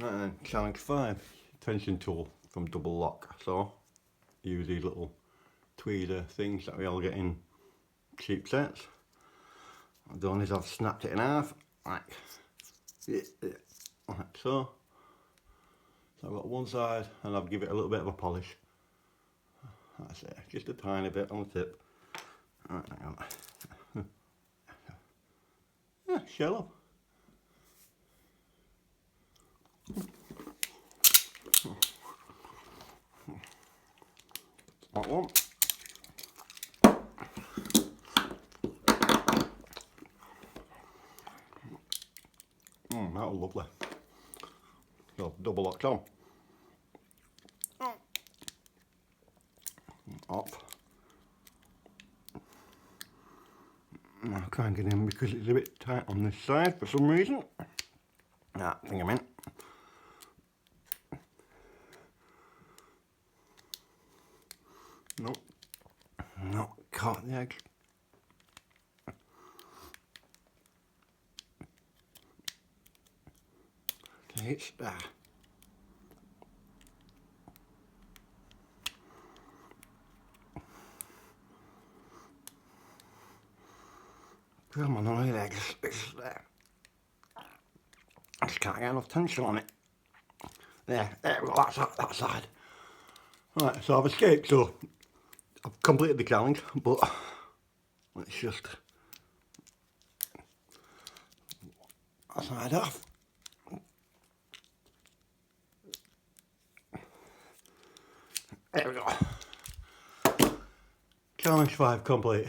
And then challenge 5, tension tool from Double Lock. So use these little tweezer things that we all get in cheap sets. What I've done is I've snapped it in half, like so. So I've got one side and I've given it a little bit of a polish. That's it, just a tiny bit on the tip. Right, hang on. Yeah, shallow. That one. That was lovely. So double locked on. Off. I'll crank it in because it's a bit tight on this side for some reason. That thing I'm in. Nope. Not caught the egg. Okay, it's there. Come on, all the eggs. It's there. I just can't get enough tension on it. There we go, that's that side. Right, so I've escaped, so I've completed the challenge, but let's just that side off. There we go. Challenge 5 complete.